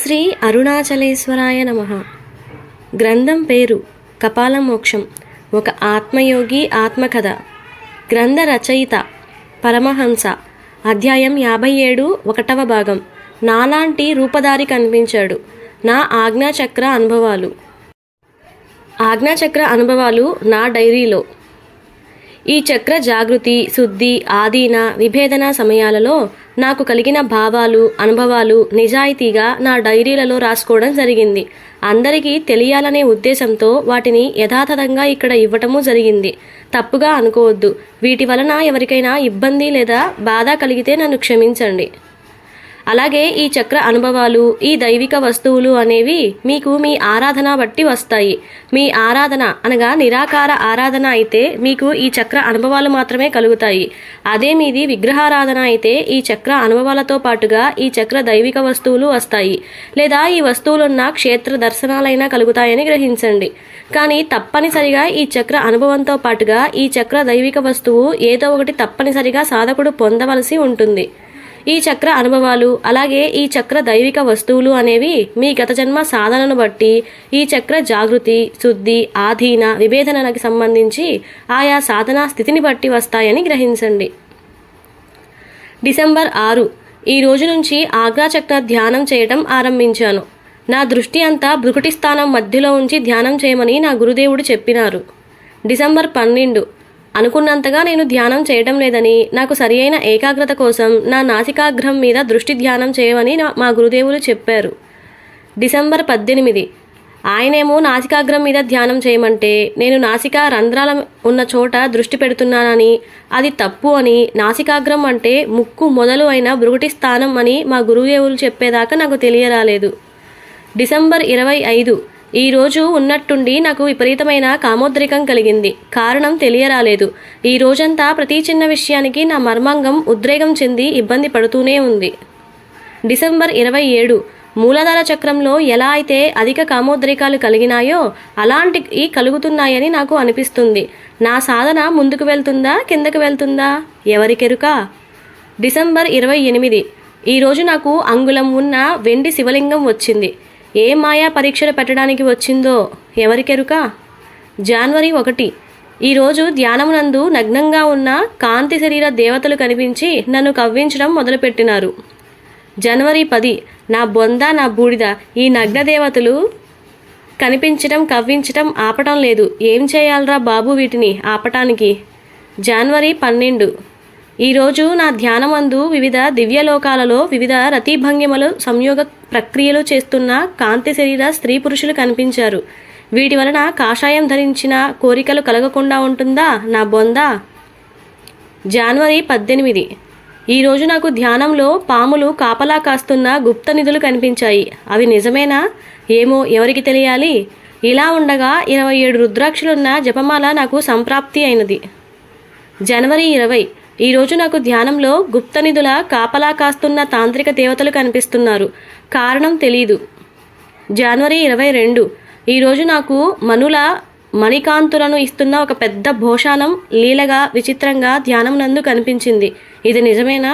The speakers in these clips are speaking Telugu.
శ్రీ అరుణాచలేశ్వరాయ నమః. గ్రంథం పేరు కపాలమోక్షం. ఒక ఆత్మయోగి ఆత్మకథ. గ్రంథ రచయిత పరమహంస. అధ్యాయం 57, 1వ భాగం. నాలాంటి రూపధారి కనిపించాడు. నా ఆజ్ఞాచక్ర అనుభవాలు. ఆజ్ఞాచక్ర అనుభవాలు నా డైరీలో. ఈ చక్ర జాగృతి, శుద్ధి, ఆధీన, విభేదన సమయాలలో నాకు కలిగిన భావాలు, అనుభవాలు నిజాయితీగా నా డైరీలలో రాసుకోవడం జరిగింది. అందరికీ తెలియాలనే ఉద్దేశంతో వాటిని యథాతథంగా ఇక్కడ ఇవ్వటము జరిగింది. తప్పుగా అనుకోవద్దు. వీటి వలన ఎవరికైనా ఇబ్బంది లేదా బాధ కలిగితే నన్ను క్షమించండి. అలాగే ఈ చక్ర అనుభవాలు, ఈ దైవిక వస్తువులు అనేవి మీకు మీ ఆరాధన బట్టి వస్తాయి. మీ ఆరాధన అనగా నిరాకార ఆరాధన అయితే మీకు ఈ చక్ర అనుభవాలు మాత్రమే కలుగుతాయి. అదే మీది విగ్రహారాధన అయితే ఈ చక్ర అనుభవాలతో పాటుగా ఈ చక్ర దైవిక వస్తువులు వస్తాయి. లేదా ఈ వస్తువులున్న క్షేత్ర దర్శనాలైనా కలుగుతాయని గ్రహించండి. కానీ తప్పనిసరిగా ఈ చక్ర అనుభవంతో పాటుగా ఈ చక్ర దైవిక వస్తువు ఏదో ఒకటి తప్పనిసరిగా సాధకుడు పొందవలసి ఉంటుంది. ఈ చక్ర అనుభవాలు అలాగే ఈ చక్ర దైవిక వస్తువులు అనేవి మీ గత జన్మ సాధనను బట్టి ఈ చక్ర జాగృతి, శుద్ధి, ఆధీన, విభేదనకి సంబంధించి ఆయా సాధనా స్థితిని బట్టి వస్తాయని గ్రహించండి. డిసెంబర్ 6 ఈ రోజు నుంచి ఆజ్ఞాచక్ర ధ్యానం చేయటం ఆరంభించాను. నా దృష్టి అంతా భృకుటి స్థానం మధ్యలో ఉంచి ధ్యానం చేయమని నా గురుదేవుడు చెప్పినారు. డిసెంబర్ 12 అనుకున్నంతగా నేను ధ్యానం చేయడం లేదని, నాకు సరి అయిన ఏకాగ్రత కోసం నా నాసికాగ్రం మీద దృష్టి ధ్యానం చేయమని మా గురుదేవులు చెప్పారు. డిసెంబర్ 18 ఆయనేమో నాసికాగ్రం మీద ధ్యానం చేయమంటే నేను నాసికా రంధ్రాల ఉన్న చోట దృష్టి పెడుతున్నానని, అది తప్పు అని, నాసికాగ్రం అంటే ముక్కు మొదలు అయిన భృకుటి స్థానం అని మా గురుదేవులు చెప్పేదాకా నాకు తెలియరాలేదు. డిసెంబర్ 25 ఈ రోజు ఉన్నట్టుండి నాకు విపరీతమైన కామోద్రేకం కలిగింది. కారణం తెలియరాలేదు. ఈ రోజంతా ప్రతి చిన్న విషయానికి నా మర్మాంగం ఉద్రేకం చెంది ఇబ్బంది పడుతూనే ఉంది. డిసెంబర్ 27 మూలాధార చక్రంలో ఎలా అయితే అధిక కామోద్రేకాలు కలిగినాయో అలాంటివి కలుగుతున్నాయని నాకు అనిపిస్తుంది. నా సాధన ముందుకు వెళ్తుందా, కిందకు వెళ్తుందా, ఎవరికెరుక. డిసెంబర్ 28 ఈరోజు నాకు అంగుళం ఉన్న వెండి శివలింగం వచ్చింది. ఏ మాయా పరీక్షలు పెట్టడానికి వచ్చిందో ఎవరికెరుక. జనవరి 1 ఈరోజు ధ్యానమునందు నగ్నంగా ఉన్న కాంతి శరీర దేవతలు కనిపించి నన్ను కవ్వించడం మొదలుపెట్టినారు. జనవరి 10 నా బొంద, నా బూడిద, ఈ నగ్న దేవతలు కనిపించటం, కవ్వించటం ఆపటం లేదు. ఏం చేయాలరా బాబు వీటిని ఆపటానికి. జనవరి 12 ఈరోజు నా ధ్యానమందు వివిధ దివ్యలోకాలలో వివిధ రతిభంగిమలు సంయోగ ప్రక్రియలు చేస్తున్న కాంతి శరీర స్త్రీ పురుషులు కనిపించారు. వీటి వలన కాషాయం ధరించిన కోరికలు కలగకుండా ఉంటుందా నా బొంద. జనవరి 18 ఈరోజు నాకు ధ్యానంలో పాములు కాపలా కాస్తున్న గుప్త నిధులు కనిపించాయి. అవి నిజమేనా ఏమో ఎవరికి తెలియాలి. ఇలా ఉండగా 27 రుద్రాక్షలున్న జపమాల నాకు సంప్రాప్తి అయినది. జనవరి 20 ఈరోజు నాకు ధ్యానంలో గుప్త నిధుల కాపలా కాస్తున్న తాంత్రిక దేవతలు కనిపిస్తున్నారు. కారణం తెలీదు. జనవరి 22 ఈరోజు నాకు మనుల మణికాంతులను ఇస్తున్న ఒక పెద్ద భోషానం లీలగా విచిత్రంగా ధ్యానం నందు కనిపించింది. ఇది నిజమేనా.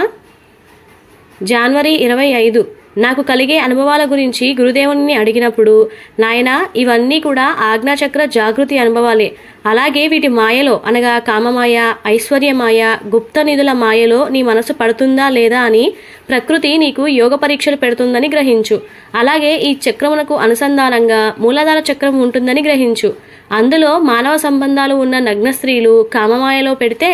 జనవరి 25 నాకు కలిగే అనుభవాల గురించి గురుదేవుని అడిగినప్పుడు, నాయనా ఇవన్నీ కూడా ఆజ్ఞాచక్ర జాగృతి అనుభవాలే. అలాగే వీటి మాయలో అనగా కామమాయ, ఐశ్వర్యమాయ, గుప్త నిధుల మాయలో నీ మనసు పడుతుందా లేదా అని ప్రకృతి నీకు యోగ పరీక్షలు పెడుతుందని గ్రహించు. అలాగే ఈ చక్రమునకు అనుసంధానంగా మూలాధార చక్రం ఉంటుందని గ్రహించు. అందులో మానవ సంబంధాలు ఉన్న నగ్న స్త్రీలు కామమాయలో పెడితే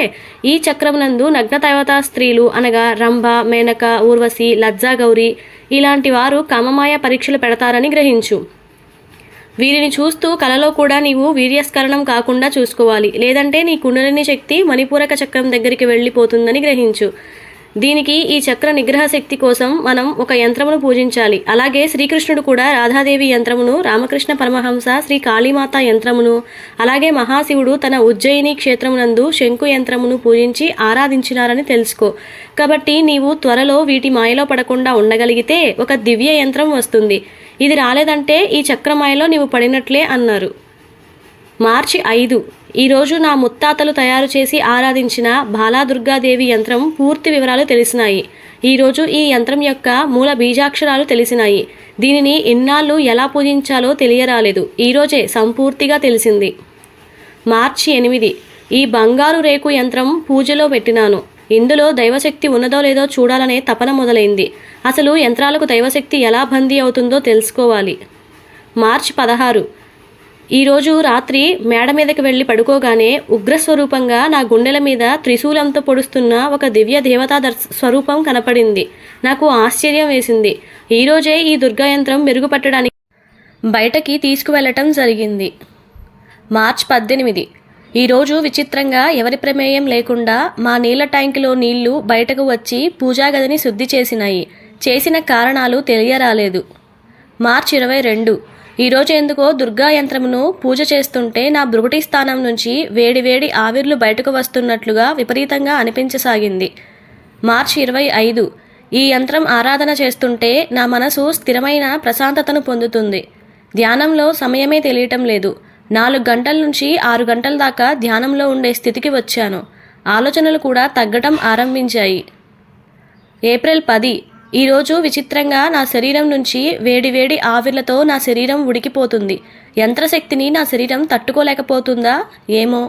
ఈ చక్రమునందు నగ్న దేవతా స్త్రీలు అనగా రంభ, మేనక, ఊర్వశి, లజ్జాగౌరి ఇలాంటి వారు కామమాయ పరీక్షలు పెడతారని గ్రహించు. వీరిని చూస్తూ కలలో కూడా నీవు వీర్యస్కరణం కాకుండా చూసుకోవాలి. లేదంటే నీ కుండలిని శక్తి మణిపూరక చక్రం దగ్గరికి వెళ్ళిపోతుందని గ్రహించు. దీనికి ఈ చక్ర నిగ్రహ శక్తి కోసం మనం ఒక యంత్రమును పూజించాలి. అలాగే శ్రీకృష్ణుడు కూడా రాధాదేవి యంత్రమును, రామకృష్ణ పరమహంస శ్రీ కాళీమాత యంత్రమును, అలాగే మహాశివుడు తన ఉజ్జయిని క్షేత్రమునందు శంకు యంత్రమును పూజించి ఆరాధించినారని తెలుసుకో. కాబట్టి నీవు త్వరలో వీటి మాయలో పడకుండా ఉండగలిగితే ఒక దివ్య యంత్రం వస్తుంది. ఇది రాలేదంటే ఈ చక్రమాయలో నీవు పడినట్లే అన్నారు. మార్చి 5 ఈరోజు నా ముత్తాతలు తయారు చేసి ఆరాధించిన బాలాదుర్గాదేవి యంత్రం పూర్తి వివరాలు తెలిసినాయి. ఈరోజు ఈ యంత్రం యొక్క మూల బీజాక్షరాలు తెలిసినాయి. దీనిని ఇన్నాళ్ళు ఎలా పూజించాలో తెలియరాలేదు. ఈరోజే సంపూర్తిగా తెలిసింది. మార్చి 8. ఈ బంగారు రేకు యంత్రం పూజలో పెట్టినాను. ఇందులో దైవశక్తి ఉన్నదో లేదో చూడాలనే తపన మొదలైంది. అసలు యంత్రాలకు దైవశక్తి ఎలా బందీ అవుతుందో తెలుసుకోవాలి. మార్చి 16. ఈరోజు రాత్రి మేడ మీదకి వెళ్ళి పడుకోగానే ఉగ్రస్వరూపంగా నా గుండెల మీద త్రిశూలంతో పొడుస్తున్న ఒక దివ్య దేవతా స్వరూపం కనపడింది. నాకు ఆశ్చర్యం వేసింది. ఈరోజే ఈ దుర్గాయంత్రం మెరుగుపట్టడానికి బయటకి తీసుకువెళ్ళటం జరిగింది. మార్చి 18. ఈరోజు విచిత్రంగా ఎవరి ప్రమేయం లేకుండా మా నీళ్ల ట్యాంకులో నీళ్లు బయటకు వచ్చి పూజాగదిని శుద్ధి చేసినాయి. చేసిన కారణాలు తెలియరాలేదు. మార్చి 22. ఈరోజు ఎందుకో దుర్గా యంత్రమును పూజ చేస్తుంటే నా భృగుటి స్థానం నుంచి వేడివేడి ఆవిర్లు బయటకు వస్తున్నట్లుగా విపరీతంగా అనిపించసాగింది. మార్చి 25. ఈ యంత్రం ఆరాధన చేస్తుంటే నా మనసు స్థిరమైన ప్రశాంతతను పొందుతుంది. ధ్యానంలో సమయమే తెలియటం లేదు. 4 గంటల నుంచి 6 గంటల దాకా ధ్యానంలో ఉండే స్థితికి వచ్చాను. ఆలోచనలు కూడా తగ్గటం ఆరంభించాయి. ఏప్రిల్ 10. ఈరోజు విచిత్రంగా నా శరీరం నుంచి వేడివేడి ఆవిర్లతో నా శరీరం ఉడికిపోతుంది. యంత్రశక్తిని నా శరీరం తట్టుకోలేకపోతుందా ఏమో.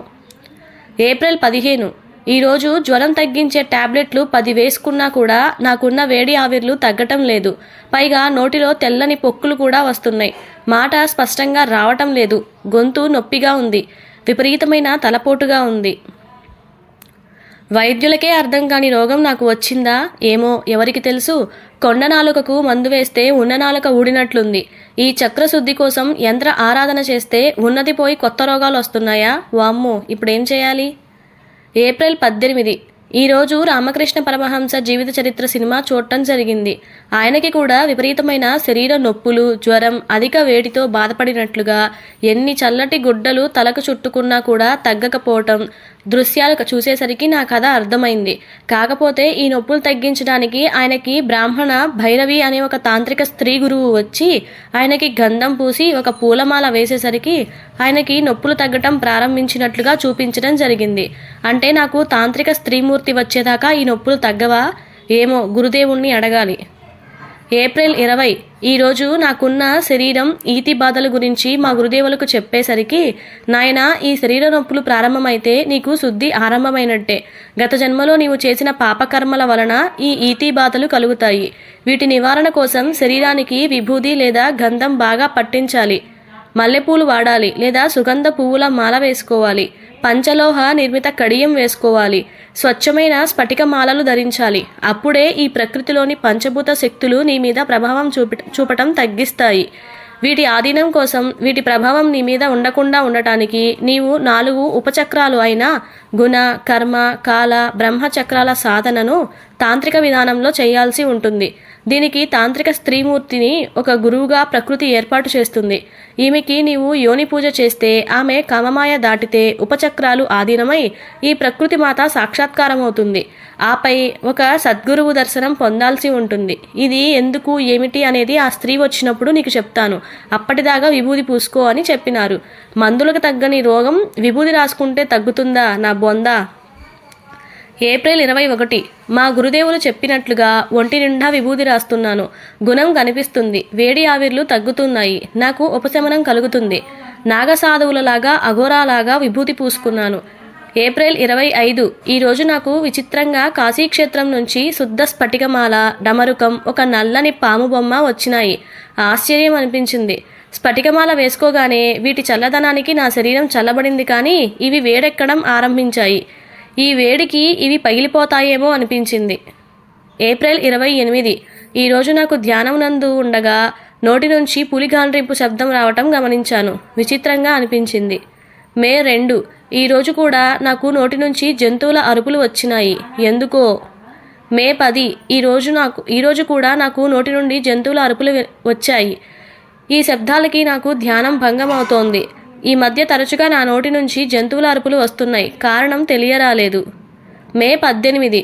ఏప్రిల్ 15. ఈరోజు జ్వరం తగ్గించే టాబ్లెట్లు 10 వేసుకున్నా కూడా నాకున్న వేడి ఆవిర్లు తగ్గటం లేదు. పైగా నోటిలో తెల్లని పొక్కులు కూడా వస్తున్నాయి. మాట స్పష్టంగా రావటం లేదు. గొంతు నొప్పిగా ఉంది. విపరీతమైన తలపోటుగా ఉంది. వైద్యులకే అర్థం కాని రోగం నాకు వచ్చిందా ఏమో, ఎవరికి తెలుసు. కొండ నాలుకకు మందు వేస్తే ఉన్న నాలుక ఊడినట్లుంది. ఈ చక్రశుద్ధి కోసం యంత్ర ఆరాధన చేస్తే ఉన్నది పోయి కొత్త రోగాలు వస్తున్నాయా? వామ్మో, ఇప్పుడేం చేయాలి? ఏప్రిల్ 18. ఈరోజు రామకృష్ణ పరమహంస జీవిత చరిత్ర సినిమా చూడటం జరిగింది. ఆయనకి కూడా విపరీతమైన శరీర నొప్పులు, జ్వరం, అధిక వేడితో బాధపడినట్లుగా, ఎన్ని చల్లటి గుడ్డలు తలకు చుట్టుకున్నా కూడా తగ్గకపోవటం దృశ్యాలు చూసేసరికి నా కథ అర్థమైంది. కాకపోతే ఈ నొప్పులు తగ్గించడానికి ఆయనకి బ్రాహ్మణ భైరవి అనే ఒక తాంత్రిక స్త్రీ గురువు వచ్చి ఆయనకి గంధం పూసి ఒక పూలమాల వేసేసరికి ఆయనకి నొప్పులు తగ్గటం ప్రారంభించినట్లుగా చూపించడం జరిగింది. అంటే నాకు తాంత్రిక స్త్రీమూర్తి వచ్చేదాకా ఈ నొప్పులు తగ్గవా ఏమో, గురుదేవుణ్ణి అడగాలి. ఏప్రిల్ 20. ఈరోజు నాకున్న శరీరం ఈతి బాధల గురించి మా గురుదేవులకు చెప్పేసరికి, నాయనా, ఈ శరీర నొప్పులు ప్రారంభమైతే నీకు శుద్ధి ఆరంభమైనట్టే. గత జన్మలో నీవు చేసిన పాపకర్మల వలన ఈ ఈతి బాధలు కలుగుతాయి. వీటి నివారణ కోసం శరీరానికి విభూది లేదా గంధం బాగా పట్టించాలి. మల్లెపూలు వాడాలి లేదా సుగంధ పువ్వుల మాల వేసుకోవాలి. పంచలోహ నిర్మిత కడియం వేసుకోవాలి. స్వచ్ఛమైన స్ఫటిక మాలలు ధరించాలి. అప్పుడే ఈ ప్రకృతిలోని పంచభూత శక్తులు నీ మీద ప్రభావం చూపటం తగ్గిస్తాయి. వీటి ఆధీనం కోసం, వీటి ప్రభావం నీ మీద ఉండకుండా ఉండటానికి నీవు 4 ఉపచక్రాలు అయిన గుణ, కర్మ, కాల, బ్రహ్మచక్రాల సాధనను తాంత్రిక విధానంలో చేయాల్సి ఉంటుంది. దీనికి తాంత్రిక స్త్రీమూర్తిని ఒక గురువుగా ప్రకృతి ఏర్పాటు చేస్తుంది. ఈమెకి నీవు యోని పూజ చేస్తే ఆమె కామమాయ దాటితే ఉపచక్రాలు ఆధీనమై ఈ ప్రకృతి మాత సాక్షాత్కారమవుతుంది. ఆపై ఒక సద్గురువు దర్శనం పొందాల్సి ఉంటుంది. ఇది ఎందుకు ఏమిటి అనేది ఆ స్త్రీ వచ్చినప్పుడు నీకు చెప్తాను. అప్పటిదాకా విభూది పూసుకో అని చెప్పినారు. మందులకు తగ్గని రోగం విభూది రాసుకుంటే తగ్గుతుందా నా బొందా? ఏప్రిల్ 21. మా గురుదేవులు చెప్పినట్లుగా ఒంటి నిండా విభూది రాస్తున్నాను. గుణం కనిపిస్తుంది. వేడి ఆవిర్లు తగ్గుతున్నాయి. నాకు ఉపశమనం కలుగుతుంది. నాగసాధువులలాగా, అఘోరాలాగా విభూతి పూసుకున్నాను. ఏప్రిల్ 25. ఈరోజు నాకు విచిత్రంగా కాశీక్షేత్రం నుంచి శుద్ధ స్ఫటికమాల, డమరుకం, ఒక నల్లని పాము బొమ్మ వచ్చినాయి. ఆశ్చర్యం అనిపించింది. స్ఫటికమాల వేసుకోగానే వీటి చల్లదనానికి నా శరీరం చల్లబడింది. కానీ ఇవి వేడెక్కడం ఆరంభించాయి. ఈ వేడికి ఇవి పగిలిపోతాయేమో అనిపించింది. ఏప్రిల్ 28. ఈరోజు నాకు ధ్యానం నందు ఉండగా నోటి నుంచి పులిగాండ్రింపు శబ్దం రావటం గమనించాను. విచిత్రంగా అనిపించింది. మే 2. ఈరోజు కూడా నాకు నోటి నుంచి జంతువుల అరుపులు వచ్చినాయి. ఎందుకో. మే 10. ఈరోజు కూడా నాకు నోటి నుండి జంతువుల అరుపులు వచ్చాయి. ఈ శబ్దాలకి నాకు ధ్యానం భంగం అవుతోంది. ఈ మధ్య తరచుగా నా నోటి నుంచి జంతువుల అరుపులు వస్తున్నాయి. కారణం తెలియరాలేదు. మే 18.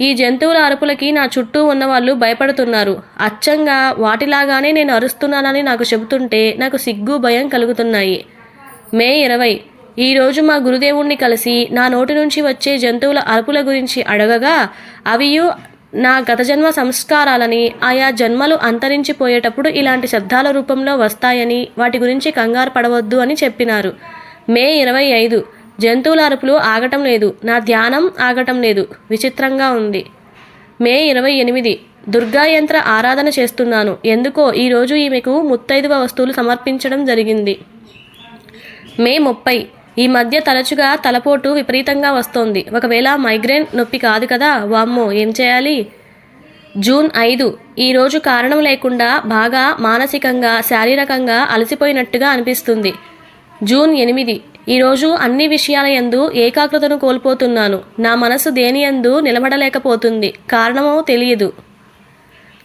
ఈ జంతువుల అరుపులకి నా చుట్టూ ఉన్నవాళ్ళు భయపడుతున్నారు. అచ్చంగా వాటిలాగానే నేను అరుస్తున్నానని నాకు చెబుతుంటే నాకు సిగ్గు, భయం కలుగుతున్నాయి. మే 20. ఈరోజు మా గురుదేవుణ్ణి కలిసి నా నోటి నుంచి వచ్చే జంతువుల అరుపుల గురించి అడగగా అవియు నా గత జన్మ సంస్కారాలని, ఆయా జన్మలు అంతరించిపోయేటప్పుడు ఇలాంటి శబ్దాల రూపంలో వస్తాయని, వాటి గురించి కంగారు పడవద్దు అని చెప్పినారు. మే 25. జంతువుల అరుపులు ఆగటం లేదు, నా ధ్యానం ఆగటం లేదు, విచిత్రంగా ఉంది. మే 28. దుర్గా యంత్ర ఆరాధన చేస్తున్నాను. ఎందుకో ఈరోజు ఈమెకు ముత్తైదువ వస్తువులు సమర్పించడం జరిగింది. మే 30. ఈ మధ్య తరచుగా తలపోటు విపరీతంగా వస్తోంది. ఒకవేళ మైగ్రేన్ నొప్పి కాదు కదా, వామ్మో ఏం చేయాలి? జూన్ 5. ఈరోజు కారణం లేకుండా బాగా మానసికంగా శారీరకంగా అలసిపోయినట్టుగా అనిపిస్తుంది. జూన్ 8. ఈరోజు అన్ని విషయాల యందు ఏకాగ్రతను కోల్పోతున్నాను. నా మనసు దేని యందు నిలబడలేకపోతుంది, కారణమో తెలియదు.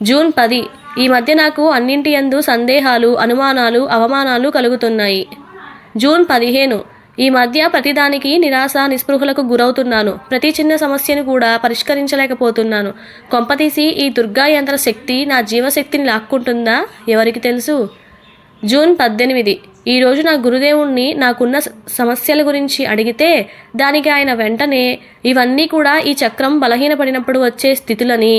జూన్ 10. ఈ మధ్య నాకు అన్నింటి యందు సందేహాలు, అనుమానాలు, అవమానాలు కలుగుతున్నాయి. జూన్ 15. ఈ మధ్య ప్రతిదానికి నిరాశ నిస్పృహలకు గురవుతున్నాను. ప్రతి చిన్న సమస్యను కూడా పరిష్కరించలేకపోతున్నాను. కొంపతీసి ఈ దుర్గా యంత్ర శక్తి నా జీవశక్తిని లాక్కుంటుందా? ఎవరికి తెలుసు. జూన్ 18. ఈరోజు నా గురుదేవుణ్ణి నాకున్న సమస్యల గురించి అడిగితే దానికి ఆయన వెంటనే ఇవన్నీ కూడా ఈ చక్రం బలహీనపడినప్పుడు వచ్చే స్థితులని,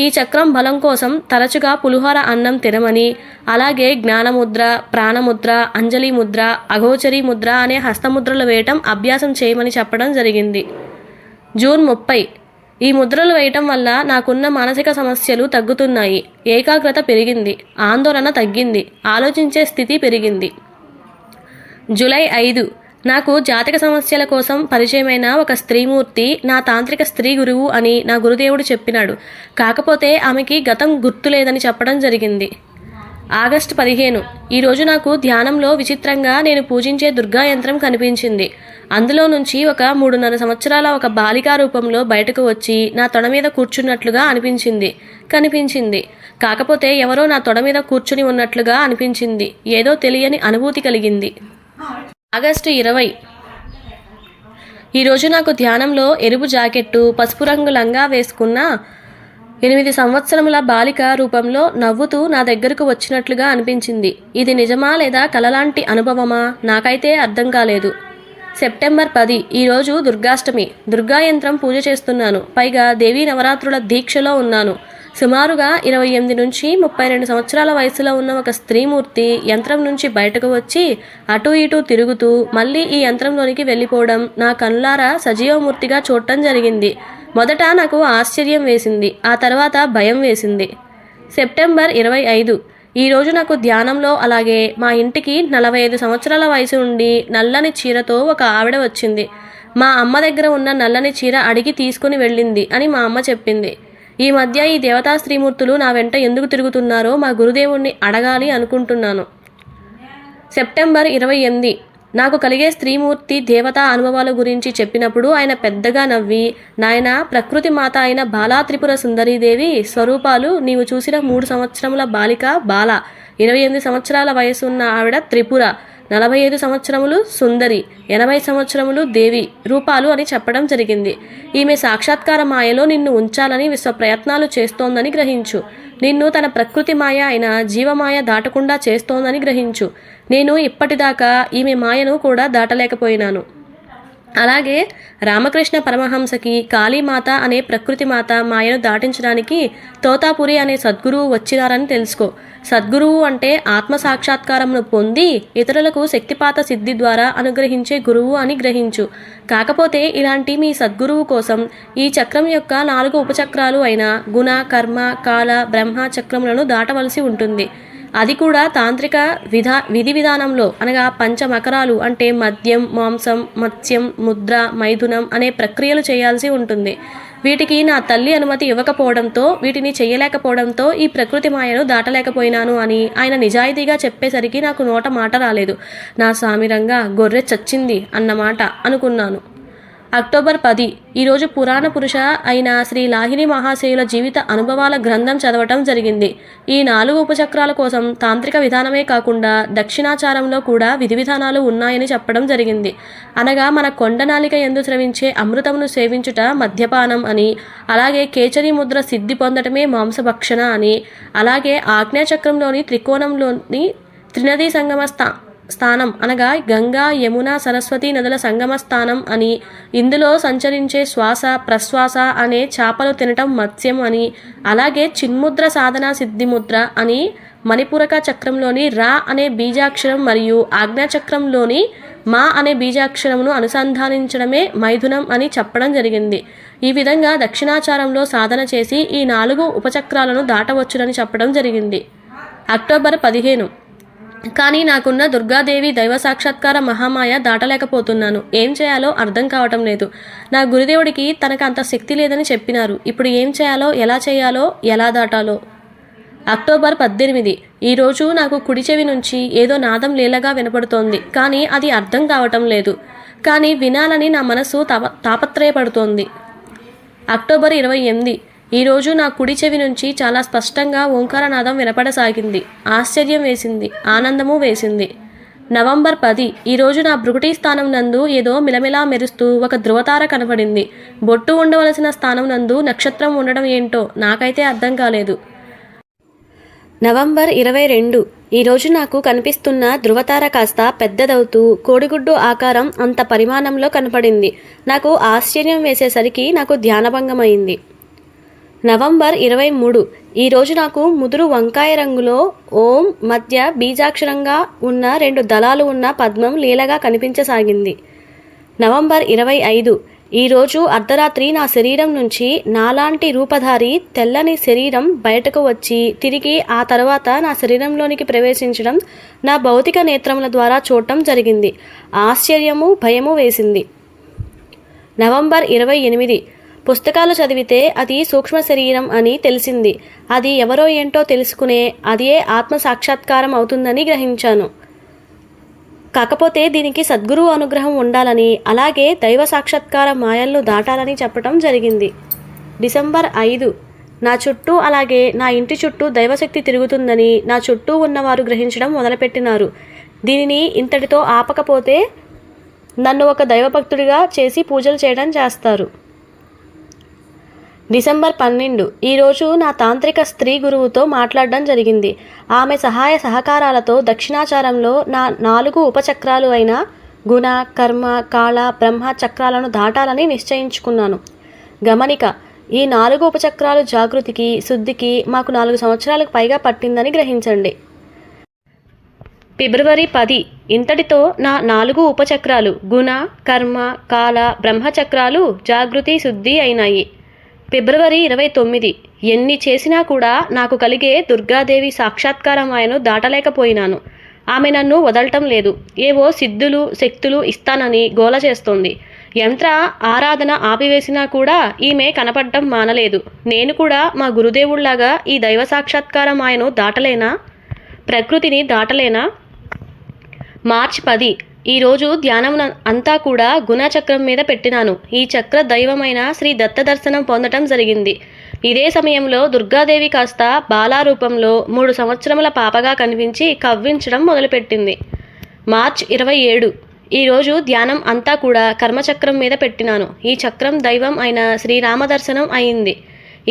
ఈ చక్రం బలం కోసం తరచుగా పులిహోర అన్నం తినమని, అలాగే జ్ఞానముద్ర, ప్రాణముద్ర, అంజలి ముద్ర, అగోచరి ముద్ర అనే హస్తముద్రలు వేయటం అభ్యాసం చేయమని చెప్పడం జరిగింది. జూన్ 30. ఈ ముద్రలు వేయటం వల్ల నాకున్న మానసిక సమస్యలు తగ్గుతున్నాయి, ఏకాగ్రత పెరిగింది, ఆందోళన తగ్గింది, ఆలోచించే స్థితి పెరిగింది. జూలై 5. నాకు జాతక సమస్యల కోసం పరిచయమైన ఒక స్త్రీమూర్తి నా తాంత్రిక స్త్రీ గురువు అని నా గురుదేవుడు చెప్పినాడు. కాకపోతే ఆమెకి గతం గుర్తులేదని చెప్పడం జరిగింది. ఆగస్టు 15. ఈరోజు నాకు ధ్యానంలో విచిత్రంగా నేను పూజించే దుర్గా యంత్రం కనిపించింది. అందులో నుంచి ఒక 3.5 సంవత్సరాల ఒక బాలికా రూపంలో బయటకు వచ్చి నా తొడ మీద కూర్చున్నట్లుగా కనిపించింది. కాకపోతే ఎవరో నా తొడ మీద కూర్చుని ఉన్నట్లుగా అనిపించింది. ఏదో తెలియని అనుభూతి కలిగింది. ఆగస్టు 20. ఈరోజు నాకు ధ్యానంలో ఎరుపు జాకెట్టు, పసుపు రంగు లంగా వేసుకున్న 8 సంవత్సరముల బాలిక రూపంలో నవ్వుతూ నా దగ్గరకు వచ్చినట్లుగా అనిపించింది. ఇది నిజమా లేదా కలలాంటి అనుభవమా? నాకైతే అర్థం కాలేదు. సెప్టెంబర్ 10. ఈరోజు దుర్గాష్టమి. దుర్గా యంత్రం పూజ చేస్తున్నాను. పైగా దేవీ నవరాత్రుల దీక్షలో ఉన్నాను. సుమారుగా 28 నుంచి 32 సంవత్సరాల వయసులో ఉన్న ఒక స్త్రీమూర్తి యంత్రం నుంచి బయటకు వచ్చి అటు ఇటు తిరుగుతూ మళ్ళీ ఈ యంత్రంలోనికి వెళ్ళిపోవడం నా కనులారా సజీవమూర్తిగా చూడటం జరిగింది. మొదట నాకు ఆశ్చర్యం వేసింది, ఆ తర్వాత భయం వేసింది. సెప్టెంబర్ 25. ఈరోజు నాకు ధ్యానంలో అలాగే మా ఇంటికి 45 సంవత్సరాల వయసు నుండి నల్లని చీరతో ఒక ఆవిడ వచ్చింది. మా అమ్మ దగ్గర ఉన్న నల్లని చీర అడిగి తీసుకుని వెళ్ళింది అని మా అమ్మ చెప్పింది. ఈ మధ్య ఈ దేవతా స్త్రీమూర్తులు నా వెంట ఎందుకు తిరుగుతున్నారో మా గురుదేవుణ్ణి అడగాలి అనుకుంటున్నాను. సెప్టెంబర్ 28. నాకు కలిగే స్త్రీమూర్తి దేవతా అనుభవాల గురించి చెప్పినప్పుడు ఆయన పెద్దగా నవ్వి, నాయన, ప్రకృతి మాత అయిన బాలా త్రిపుర సుందరీదేవి స్వరూపాలు నీవు చూసిన 3 సంవత్సరముల బాలిక బాల, 28 సంవత్సరాల వయసున్న ఆవిడ త్రిపుర, 45 సంవత్సరములు సుందరి, 80 సంవత్సరములు దేవి రూపాలు అని చెప్పడం జరిగింది. ఈమె సాక్షాత్కార మాయలో నిన్ను ఉంచాలని విశ్వ ప్రయత్నాలు చేస్తోందని గ్రహించు. నిన్ను తన ప్రకృతి మాయ అయిన జీవమాయ దాటకుండా చేస్తోందని గ్రహించు. నేను ఇప్పటిదాకా ఈమె మాయను కూడా దాటలేకపోయినాను. అలాగే రామకృష్ణ పరమహంసకి కాళీమాత అనే ప్రకృతి మాత మాయను దాటించడానికి తోతాపురి అనే సద్గురువు వచ్చినారని తెలుసుకో. సద్గురువు అంటే ఆత్మ సాక్షాత్కారమును పొంది ఇతరులకు శక్తిపాత సిద్ధి ద్వారా అనుగ్రహించే గురువు అని గ్రహించు. కాకపోతే ఇలాంటి మీ సద్గురువు కోసం ఈ చక్రం యొక్క 4 ఉపచక్రాలు అయిన గుణ, కర్మ, కాల, బ్రహ్మ చక్రములను దాటవలసి ఉంటుంది. అది కూడా తాంత్రిక విధి విధానంలో, అనగా పంచమకరాలు అంటే మద్యం, మాంసం, మత్స్యం, ముద్ర, మైథునం అనే ప్రక్రియలు చేయాల్సి ఉంటుంది. వీటికి నా తల్లి అనుమతి ఇవ్వకపోవడంతో, వీటిని చేయలేకపోవడంతో ఈ ప్రకృతి మాయను దాటలేకపోయినాను అని ఆయన నిజాయితీగా చెప్పేసరికి నాకు నోట మాట రాలేదు. నా సామిరంగా గొర్రె చచ్చింది అన్నమాట అనుకున్నాను. అక్టోబర్ 10. ఈరోజు పురాణ పురుష అయిన శ్రీ లాహిరి మహాశయుల జీవిత అనుభవాల గ్రంథం చదవటం జరిగింది. ఈ 4 ఉపచక్రాల కోసం తాంత్రిక విధానమే కాకుండా దక్షిణాచారంలో కూడా విధి విధానాలు ఉన్నాయని చెప్పడం జరిగింది. అనగా మన కొండనాలిక యందు స్రవించే అమృతమును సేవించుట మద్యపానం అని, అలాగే కేచరి ముద్ర సిద్ధి పొందటమే మాంసభక్షణ అని, అలాగే ఆజ్ఞాచక్రంలోని త్రికోణంలోని త్రినదీ సంగమ స్థానం అనగా గంగా యమున సరస్వతి నదుల సంగమ స్థానం అని, ఇందులో సంచరించే శ్వాస ప్రశ్వాస అనే చేపలు తినటం మత్స్యం అని, అలాగే చిన్ముద్ర సాధన సిద్ధిముద్ర అని, మణిపూరక చక్రంలోని రా అనే బీజాక్షరం మరియు ఆజ్ఞాచక్రంలోని మా అనే బీజాక్షరమును అనుసంధానించడమే మైథునం అని చెప్పడం జరిగింది. ఈ విధంగా దక్షిణాచారంలో సాధన చేసి ఈ 4 ఉపచక్రాలను దాటవచ్చునని చెప్పడం జరిగింది. అక్టోబర్ 15. కానీ నాకున్న దుర్గాదేవి దైవ సాక్షాత్కార మహామాయ దాటలేకపోతున్నాను. ఏం చేయాలో అర్థం కావటం లేదు. నా గురుదేవుడికి తనకు అంత శక్తి లేదని చెప్పినారు. ఇప్పుడు ఏం చేయాలో, ఎలా చేయాలో, ఎలా దాటాలో. అక్టోబర్ 18. ఈరోజు నాకు కుడి చెవి నుంచి ఏదో నాదం లీలగా వినపడుతోంది. కానీ అది అర్థం కావటం లేదు. కానీ వినాలని నా మనసు తాపత్రయపడుతోంది. అక్టోబర్ 28. ఈరోజు నా కుడి చెవి నుంచి చాలా స్పష్టంగా ఓంకారనాదం వినపడసాగింది. ఆశ్చర్యం వేసింది, ఆనందము వేసింది. నవంబర్ 10. ఈరోజు నా భృకుటి స్థానం నందు ఏదో మిలమిలా మెరుస్తూ ఒక ధృవతార కనపడింది. బొట్టు ఉండవలసిన స్థానం నందు నక్షత్రం ఉండడం ఏంటో నాకైతే అర్థం కాలేదు. నవంబర్ 22. ఈరోజు నాకు కనిపిస్తున్న ధృవతార కాస్త పెద్దదవుతూ కోడిగుడ్డు ఆకారం అంత పరిమాణంలో కనపడింది. నాకు ఆశ్చర్యం వేసేసరికి నాకు ధ్యానభంగమైంది. నవంబర్ 23. ఈరోజు నాకు ముదురు వంకాయ రంగులో ఓం మధ్య బీజాక్షరంగా ఉన్న 2 దళాలు ఉన్న పద్మం లీలగా కనిపించసాగింది. నవంబర్ 25. ఈరోజు అర్ధరాత్రి నా శరీరం నుంచి నాలాంటి రూపధారి తెల్లని శరీరం బయటకు వచ్చి తిరిగి ఆ తర్వాత నా శరీరంలోనికి ప్రవేశించడం నా భౌతిక నేత్రముల ద్వారా చూడటం జరిగింది. ఆశ్చర్యము భయము వేసింది. నవంబర్ 28. పుస్తకాలు చదివితే అది సూక్ష్మ శరీరం అని తెలిసింది. అది ఎవరో ఏంటో తెలుసుకునే అదే ఆత్మ సాక్షాత్కారం అవుతుందని గ్రహించాను. కాకపోతే దీనికి సద్గురు అనుగ్రహం ఉండాలని, అలాగే దైవ సాక్షాత్కార మాయలను దాటాలని చెప్పటం జరిగింది. డిసెంబర్ 5. నా చుట్టూ అలాగే నా ఇంటి చుట్టూ దైవశక్తి తిరుగుతుందని నా చుట్టూ ఉన్నవారు గ్రహించడం మొదలుపెట్టినారు. దీనిని ఇంతటితో ఆపకపోతే నన్ను ఒక దైవభక్తుడిగా చేసి పూజలు చేయడం చేస్తారు. డిసెంబర్ 12. ఈరోజు నా తాంత్రిక స్త్రీ గురువుతో మాట్లాడడం జరిగింది. ఆమె సహాయ సహకారాలతో దక్షిణాచారంలో నా 4 ఉపచక్రాలు అయిన గుణ, కర్మ, కాళ, బ్రహ్మ చక్రాలను దాటాలని నిశ్చయించుకున్నాను. గమనిక: ఈ 4 ఉపచక్రాలు జాగృతికి, శుద్ధికి మాకు 4 సంవత్సరాలకు పైగా పట్టిందని గ్రహించండి. ఫిబ్రవరి 10. ఇంతటితో నా 4 ఉపచక్రాలు గుణ, కర్మ, కాళ, బ్రహ్మచక్రాలు జాగృతి, శుద్ధి అయినాయి. ఫిబ్రవరి 29. ఎన్ని చేసినా కూడా నాకు కలిగే దుర్గాదేవి సాక్షాత్కారం ఆయను దాటలేకపోయినాను. ఆమె నన్ను వదలటం లేదు. ఏవో సిద్ధులు శక్తులు ఇస్తానని గోల చేస్తోంది. యంత్ర ఆరాధన ఆపివేసినా కూడా ఈమె కనపడటం మానలేదు. నేను కూడా మా గురుదేవుళ్లాగా ఈ దైవ సాక్షాత్కారం ఆయను దాటలేనా? ప్రకృతిని దాటలేనా? మార్చి 10. ఈరోజు ధ్యానం అంతా కూడా గుణచక్రం మీద పెట్టినాను. ఈ చక్ర దైవమైన శ్రీ దత్త దర్శనం పొందటం జరిగింది. ఇదే సమయంలో దుర్గాదేవి కాస్త బాలారూపంలో 3 సంవత్సరముల పాపగా కనిపించి కవ్వించడం మొదలుపెట్టింది. మార్చి 27. ఈరోజు ధ్యానం అంతా కూడా కర్మచక్రం మీద పెట్టినాను. ఈ చక్రం దైవం అయిన శ్రీరామ దర్శనం అయింది.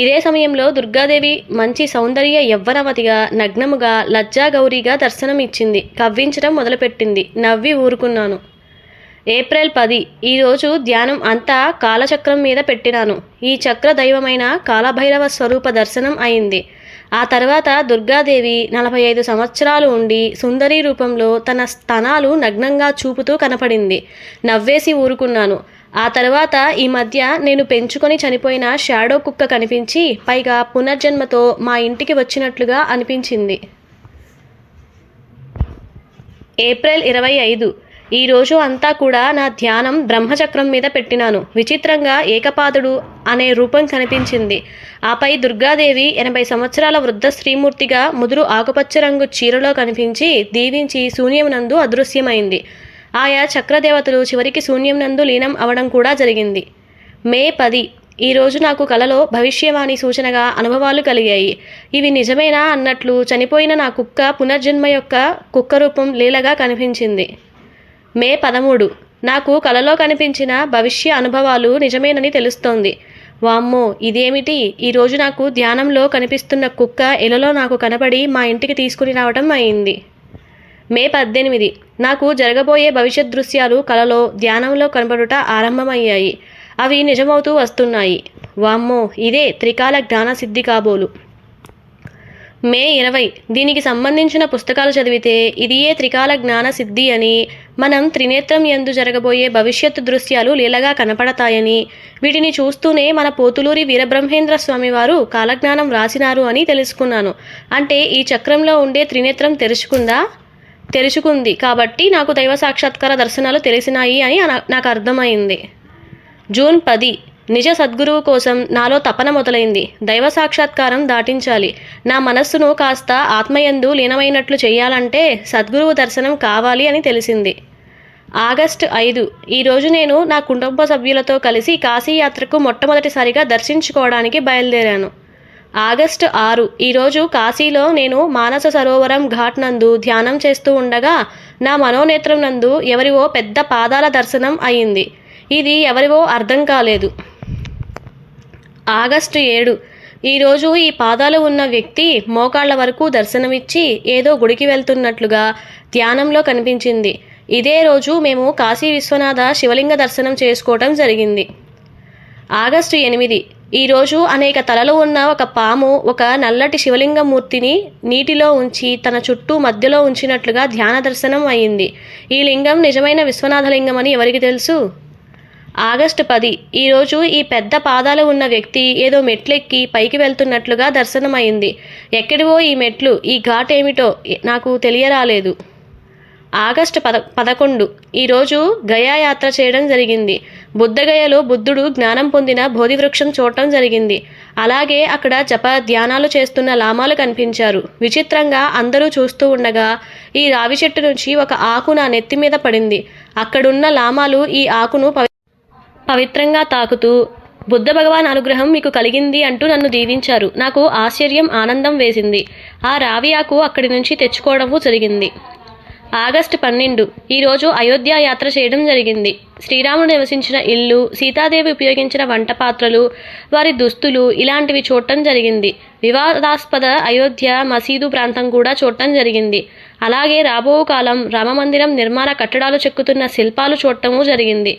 ఇదే సమయంలో దుర్గాదేవి మంచి సౌందర్య యవ్వనవతిగా నగ్నముగా లజ్జా గౌరీగా దర్శనం ఇచ్చింది. కవ్వించడం మొదలుపెట్టింది. నవ్వి ఊరుకున్నాను. ఏప్రిల్ 10. ఈరోజు ధ్యానం అంతా కాలచక్రం మీద పెట్టినాను. ఈ చక్ర దైవమైన కాలభైరవ స్వరూప దర్శనం అయింది. ఆ తర్వాత దుర్గాదేవి 45 సంవత్సరాలు ఉండి సుందరీ రూపంలో తన స్తనాలు నగ్నంగా చూపుతూ కనపడింది. నవ్వేసి ఊరుకున్నాను. ఆ తర్వాత ఈ మధ్య నేను పెంచుకొని చనిపోయిన షాడో కుక్క కనిపించి పైగా పునర్జన్మతో మా ఇంటికి వచ్చినట్లుగా అనిపించింది. ఏప్రిల్ 25. ఈరోజు అంతా కూడా నా ధ్యానం బ్రహ్మచక్రం మీద పెట్టినాను. విచిత్రంగా ఏకపాదుడు అనే రూపం కనిపించింది. ఆపై దుర్గాదేవి 80 సంవత్సరాల వృద్ధ శ్రీమూర్తిగా ముదురు ఆకుపచ్చ రంగు చీరలో కనిపించి దీవించి శూన్యం నందు అదృశ్యమైంది. ఆయా చక్రదేవతలు చివరికి శూన్యం నందు లీనం అవడం కూడా జరిగింది. మే 10. ఈరోజు నాకు కలలో భవిష్యవాణి సూచనగా అనుభవాలు కలిగాయి. ఇవి నిజమేనా అన్నట్లు చనిపోయిన నా కుక్క పునర్జన్మ యొక్క కుక్క రూపం లీలగా కనిపించింది. మే 13. నాకు కలలో కనిపించిన భవిష్య అనుభవాలు నిజమేనని తెలుస్తోంది. వామ్మో, ఇదేమిటి? ఈరోజు నాకు ధ్యానంలో కనిపిస్తున్న కుక్క ఎలలో నాకు కనపడి మా ఇంటికి తీసుకుని రావడం అయింది. మే 18 నాకు జరగబోయే భవిష్యత్ దృశ్యాలు కలలో ధ్యానంలో కనబడుట ఆరంభమయ్యాయి. అవి నిజమవుతూ వస్తున్నాయి. వామ్మో, ఇదే త్రికాల జ్ఞాన సిద్ధి కాబోలు. మే 20 దీనికి సంబంధించిన పుస్తకాలు చదివితే ఇదియే త్రికాల జ్ఞాన సిద్ధి అని, మనం త్రినేత్రం యందు జరగబోయే భవిష్యత్తు దృశ్యాలు లీలగా కనపడతాయని, వీటిని చూస్తూనే మన పోతులూరి వీరబ్రహ్మేంద్ర స్వామి వారు కాలజ్ఞానం రాసినారు అని తెలుసుకున్నాను. అంటే ఈ చక్రంలో ఉండే త్రినేత్రం తెరుచుకుంది కాబట్టి నాకు దైవ సాక్షాత్కార దర్శనాలు తెలిసినాయి అని నాకు అర్థమైంది. జూన్ 10 నిజ సద్గురువు కోసం నాలో తపన మొదలైంది. దైవ సాక్షాత్కారం దాటించాలి. నా మనస్సును కాస్త ఆత్మయందు లీనమైనట్లు చేయాలంటే సద్గురువు దర్శనం కావాలి అని తెలిసింది. ఆగస్టు 5 ఈరోజు నేను నా కుటుంబ సభ్యులతో కలిసి కాశీయాత్రకు మొట్టమొదటిసారిగా దర్శించుకోవడానికి బయలుదేరాను. ఆగస్టు 6 ఈరోజు కాశీలో నేను మానస సరోవరం ఘాట్ నందు ధ్యానం చేస్తూ ఉండగా నా మనోనేత్రం నందు ఎవరివో పెద్ద పాదాల దర్శనం అయింది. ఇది ఎవరివో అర్థం కాలేదు. ఆగస్టు 7 ఈరోజు ఈ పాదాలు ఉన్న వ్యక్తి మోకాళ్ల వరకు దర్శనమిచ్చి ఏదో గుడికి వెళ్తున్నట్లుగా ధ్యానంలో కనిపించింది. ఇదే రోజు మేము కాశీ విశ్వనాథ శివలింగ దర్శనం చేసుకోవటం జరిగింది. ఆగస్టు 8 ఈరోజు అనేక తలలు ఉన్న ఒక పాము ఒక నల్లటి శివలింగమూర్తిని నీటిలో ఉంచి తన చుట్టూ మధ్యలో ఉంచినట్లుగా ధ్యాన దర్శనం అయింది. ఈ లింగం నిజమైన విశ్వనాథలింగం అని ఎవరికి తెలుసు? ఆగస్టు 10 ఈరోజు ఈ పెద్ద పాదాలు ఉన్న వ్యక్తి ఏదో మెట్లెక్కి పైకి వెళ్తున్నట్లుగా దర్శనమైంది. ఎక్కడివో ఈ మెట్లు, ఈ ఘాట్ ఏమిటో నాకు తెలియరాలేదు. ఆగస్టు 11 ఈరోజు గయా యాత్ర చేయడం జరిగింది. బుద్ధగయలో బుద్ధుడు జ్ఞానం పొందిన బోధివృక్షం చూడటం జరిగింది. అలాగే అక్కడ జప ధ్యానాలు చేస్తున్న లామాలు కనిపించారు. విచిత్రంగా అందరూ చూస్తూ ఉండగా ఈ రావి చెట్టు నుంచి ఒక ఆకు నా నెత్తి మీద పడింది. అక్కడున్న లామాలు ఈ ఆకును పవిత్రంగా తాకుతూ బుద్ధ భగవాన్ అనుగ్రహం మీకు కలిగింది అంటూ నన్ను దీవించారు. నాకు ఆశ్చర్యం, ఆనందం వేసింది. ఆ రావి ఆకు అక్కడి నుంచి తెచ్చుకోవడము జరిగింది. ఆగస్టు 12 ఈరోజు అయోధ్య యాత్ర చేయడం జరిగింది. శ్రీరాముడు నివసించిన ఇల్లు, సీతాదేవి ఉపయోగించిన వంట పాత్రలు, వారి దుస్తులు ఇలాంటివి చూడటం జరిగింది. వివాదాస్పద అయోధ్య మసీదు ప్రాంతం కూడా చూడటం జరిగింది. అలాగే రాబో కాలం రామమందిరం నిర్మాణ కట్టడాలు చెక్కుతున్న శిల్పాలు చూడటము జరిగింది.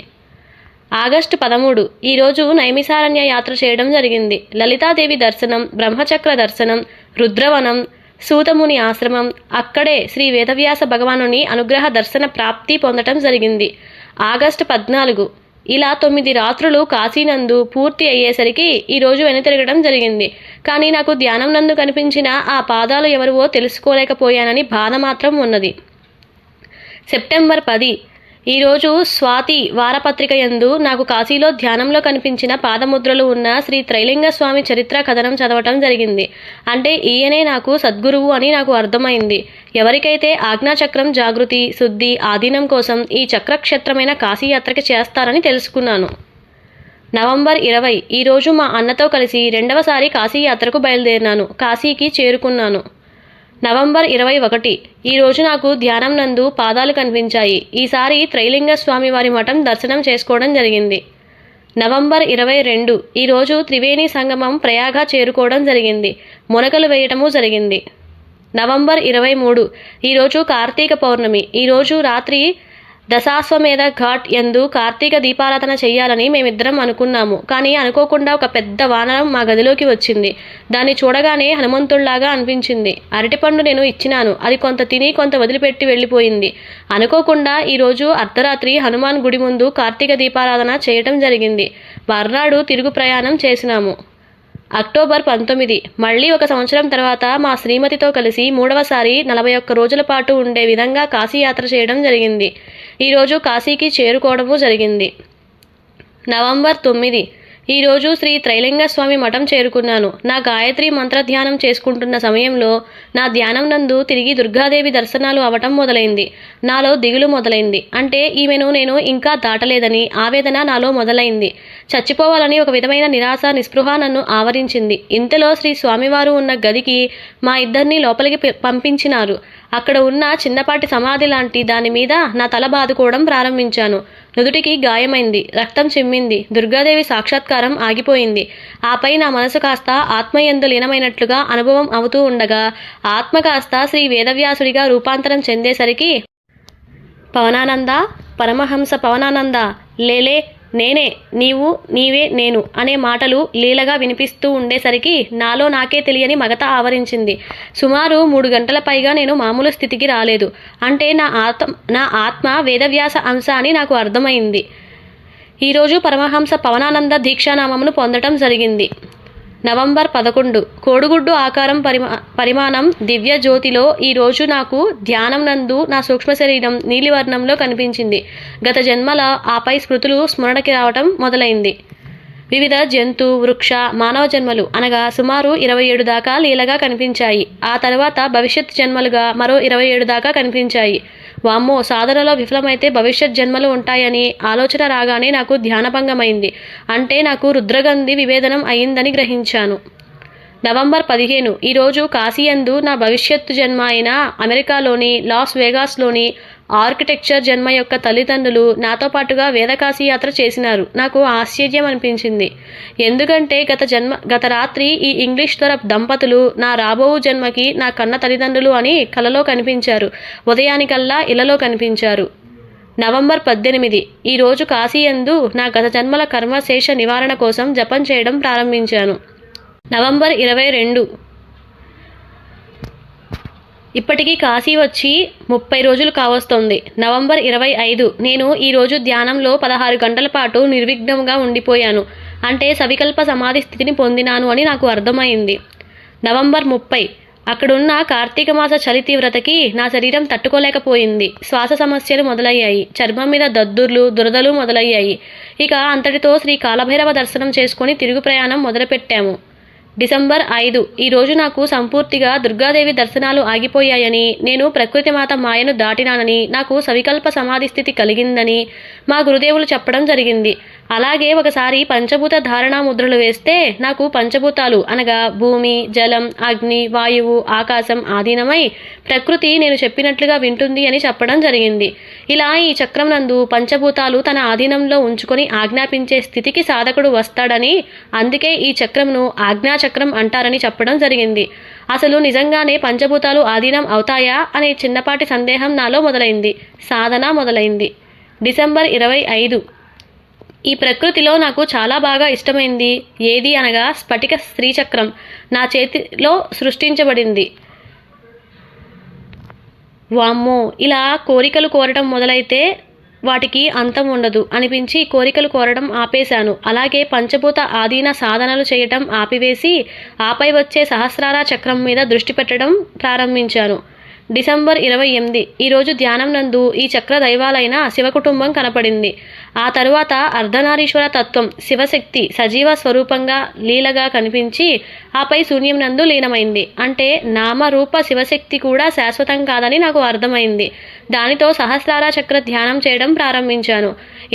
ఆగస్టు 13 ఈరోజు నైమిసారణ్య యాత్ర చేయడం జరిగింది. లలితాదేవి దర్శనం, బ్రహ్మచక్ర దర్శనం, రుద్రవనం, సూతముని ఆశ్రమం, అక్కడే శ్రీ వేదవ్యాస భగవానుని అనుగ్రహ దర్శన ప్రాప్తి పొందటం జరిగింది. ఆగస్టు 14 ఇలా 9 రాత్రులు కాశీనందు పూర్తి అయ్యేసరికి ఈరోజు వెనుతిరగడం జరిగింది. కానీ నాకు ధ్యానం నందు కనిపించిన ఆ పాదాలు ఎవరివో తెలుసుకోలేకపోయానని బాధ మాత్రం ఉన్నది. సెప్టెంబర్ 10 ఈరోజు స్వాతి వారపత్రిక యందు నాకు కాశీలో ధ్యానంలో కనిపించిన పాదముద్రలు ఉన్న శ్రీ త్రైలింగ స్వామి చరిత్ర కథనం చదవటం జరిగింది. అంటే ఈయనే నాకు సద్గురువు అని నాకు అర్థమైంది. ఎవరికైతే ఆజ్ఞాచక్రం జాగృతి, శుద్ధి, ఆధీనం కోసం ఈ చక్రక్షేత్రమైన కాశీయాత్రకి చేస్తారని తెలుసుకున్నాను. నవంబర్ 20 ఈరోజు మా అన్నతో కలిసి 2వసారి కాశీయాత్రకు బయలుదేరినాను. కాశీకి చేరుకున్నాను. నవంబర్ 21 ఈరోజు నాకు ధ్యానం నందు పాదాలు కనిపించాయి. ఈసారి త్రైలింగ స్వామి వారి మఠం దర్శనం చేసుకోవడం జరిగింది. నవంబర్ 22 ఈరోజు త్రివేణి సంగమం ప్రయాగ చేరుకోవడం జరిగింది. మునకలు వేయటము జరిగింది. నవంబర్ 23 ఈరోజు కార్తీక పౌర్ణమి. ఈరోజు రాత్రి దశాశ్వమేధ ఘాట్ యందు కార్తీక దీపారాధన చెయ్యాలని మేమిద్దరం అనుకున్నాము. కానీ అనుకోకుండా ఒక పెద్ద వానరం మా గదిలోకి వచ్చింది. దాన్ని చూడగానే హనుమంతుళ్లాగా అనిపించింది. అరటిపండు నేను ఇచ్చినాను. అది కొంత తిని కొంత వదిలిపెట్టి వెళ్ళిపోయింది. అనుకోకుండా ఈరోజు అర్ధరాత్రి హనుమాన్ గుడి ముందు కార్తీక దీపారాధన చేయటం జరిగింది. మర్నాడు తిరుగు ప్రయాణం చేసినాము. అక్టోబర్ 19 మళ్ళీ 1 సంవత్సరం తర్వాత మా శ్రీమతితో కలిసి 3వసారి 41 రోజుల పాటు ఉండే విధంగా కాశీయాత్ర చేయడం జరిగింది. ఈరోజు కాశీకి చేరుకోవడము జరిగింది. నవంబర్ 9 ఈరోజు శ్రీ త్రైలింగ స్వామి మఠం చేరుకున్నాను. నా గాయత్రి మంత్రధ్యానం చేసుకుంటున్న సమయంలో నా ధ్యానం నందు తిరిగి దుర్గాదేవి దర్శనాలు అవటం మొదలైంది. నాలో దిగులు మొదలైంది. అంటే ఈమెను నేను ఇంకా దాటలేదని ఆవేదన నాలో మొదలైంది. చచ్చిపోవాలని ఒక విధమైన నిరాశ, నిస్పృహ నన్ను ఆవరించింది. ఇంతలో శ్రీ స్వామివారు ఉన్న గదికి మా ఇద్దరిని లోపలికి పంపించినారు. అక్కడ ఉన్న చిన్నపాటి సమాధి లాంటి దాని మీద నా తల బాదుకోవడం ప్రారంభించాను. నుదుటికి గాయమైంది, రక్తం చిమ్మింది, దుర్గాదేవి సాక్షాత్కారం ఆగిపోయింది. ఆపై నా మనసు కాస్త ఆత్మయందు లీనమైనట్లుగా అనుభవం అవుతూ ఉండగా ఆత్మ కాస్త శ్రీ వేదవ్యాసుడిగా రూపాంతరం చెందేసరికి పవనానంద, పరమహంస పవనానంద, లేలే నేనే, నీవు నీవే నేను అనే మాటలు లీలగా వినిపిస్తూ ఉండేసరికి నాలో నాకే తెలియని మగత ఆవరించింది. సుమారు 3 గంటల పైగా నేను మామూలు స్థితికి రాలేదు. అంటే నా ఆత్మ వేదవ్యాస అంశ అని నాకు అర్థమైంది. ఈరోజు పరమహంస పవనానంద దీక్షానామమును పొందటం జరిగింది. నవంబర్ 11 కోడిగుడ్డు ఆకారం పరిమాణం దివ్య జ్యోతిలో ఈరోజు నాకు ధ్యానం నందు నా సూక్ష్మ శరీరం నీలివర్ణంలో కనిపించింది. గత జన్మల ఆపై స్మృతులు స్మరణకి రావటం మొదలైంది. వివిధ జంతు, వృక్ష, మానవ జన్మలు అనగా సుమారు 27 దాకా లీలగా కనిపించాయి. ఆ తర్వాత భవిష్యత్ జన్మలుగా మరో 27 దాకా కనిపించాయి. వామ్మో, సాధనలో విఫలమైతే భవిష్యత్ జన్మలు ఉంటాయని ఆలోచన రాగానే నాకు ధ్యానభంగమైంది. అంటే నాకు రుద్రగంధి విభేదనం అయిందని గ్రహించాను. నవంబర్ 15 ఈరోజు కాశీయందు నా భవిష్యత్తు జన్మ అయిన అమెరికాలోని లాస్ వేగాస్లోని ఆర్కిటెక్చర్ జన్మ యొక్క తల్లిదండ్రులు నాతో పాటుగా వేదకాశీ యాత్ర చేసినారు. నాకు ఆశ్చర్యం అనిపించింది. ఎందుకంటే గత రాత్రి ఈ ఇంగ్లీష్ తరపు దంపతులు నా రాబో జన్మకి నా కన్న తల్లిదండ్రులు అని కలలో కనిపించారు. ఉదయానికల్లా ఇళ్లలో కనిపించారు. నవంబర్ 18 ఈరోజు కాశీయందు నా గత జన్మల కర్మశేష నివారణ కోసం జపం చేయడం ప్రారంభించాను. నవంబర్ 22 ఇప్పటికీ కాశీ వచ్చి 30 రోజులు కావస్తోంది. నవంబర్ 25 నేను ఈరోజు ధ్యానంలో 16 గంటల పాటు నిర్విఘ్నంగా ఉండిపోయాను. అంటే సవికల్ప సమాధి స్థితిని పొందినాను అని నాకు అర్థమైంది. నవంబర్ 30 అక్కడున్న కార్తీక మాస చలి తీవ్రతకి నా శరీరం తట్టుకోలేకపోయింది. శ్వాస సమస్యలు మొదలయ్యాయి. చర్మం మీద దద్దుర్లు, దురదలు మొదలయ్యాయి. ఇక అంతటితో శ్రీ కాలభైరవ దర్శనం చేసుకుని తిరుగు ప్రయాణం మొదలుపెట్టాము. డిసెంబర్ 5 ఈరోజు నాకు సంపూర్తిగా దుర్గాదేవి దర్శనాలు ఆగిపోయాయని, నేను ప్రకృతి మాత మాయను దాటినానని, నాకు సవికల్ప సమాధి స్థితి కలిగిందని మా గురుదేవులు చెప్పడం జరిగింది. అలాగే ఒకసారి పంచభూత ధారణా ముద్రలు వేస్తే నాకు పంచభూతాలు అనగా భూమి, జలం, అగ్ని, వాయువు, ఆకాశం ఆధీనమై ప్రకృతి నేను చెప్పినట్లుగా వింటుంది అని చెప్పడం జరిగింది. ఇలా ఈ చక్రం నందు పంచభూతాలు తన ఆధీనంలో ఉంచుకొని ఆజ్ఞాపించే స్థితికి సాధకుడు వస్తాడని, అందుకే ఈ చక్రంను ఆజ్ఞాచక్రం అంటారని చెప్పడం జరిగింది. అసలు నిజంగానే పంచభూతాలు ఆధీనం అవుతాయా అనే చిన్నపాటి సందేహం నాలో మొదలైంది. సాధన మొదలైంది. డిసెంబర్ 25 ఈ ప్రకృతిలో నాకు చాలా బాగా ఇష్టమైంది ఏది అనగా స్ఫటిక శ్రీచక్రం నా చేతిలో సృష్టించబడింది. వామ్మో, ఇలా కోరికలు కోరటం మొదలైతే వాటికి అంతం ఉండదు అనిపించి కోరికలు కోరడం ఆపేశాను. అలాగే పంచభూత ఆధీన సాధనలు చేయటం ఆపివేసి ఆపై వచ్చే సహస్రార చక్రం మీద దృష్టి పెట్టడం ప్రారంభించాను. డిసెంబర్ 28 ఈరోజు ధ్యానం నందు ఈ చక్ర దైవాలైన శివకుటుంబం కనపడింది. ఆ తరువాత అర్ధనారీశ్వర తత్వం శివశక్తి సజీవ స్వరూపంగా లీలగా కనిపించి ఆపై శూన్యం నందు లీనమైంది. అంటే నామరూప శివశక్తి కూడా శాశ్వతం కాదని నాకు అర్థమైంది. దానితో సహస్రార చక్ర ధ్యానం చేయడం ప్రారంభించాను.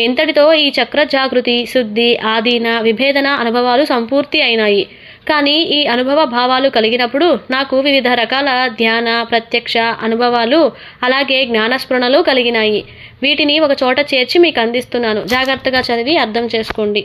ఇంతటితో ఈ చక్ర జాగృతి, శుద్ధి, ఆధీన, విభేదన అనుభవాలు సంపూర్తి అయినాయి. కానీ ఈ అనుభవ భావాలు కలిగినప్పుడు నాకు వివిధ రకాల ధ్యాన, ప్రత్యక్ష అనుభవాలు అలాగే జ్ఞానస్ఫురణలు కలిగినాయి. వీటిని ఒక చోట చేర్చి మీకు అందిస్తున్నాను. జాగ్రత్తగా చదివి అర్థం చేసుకోండి.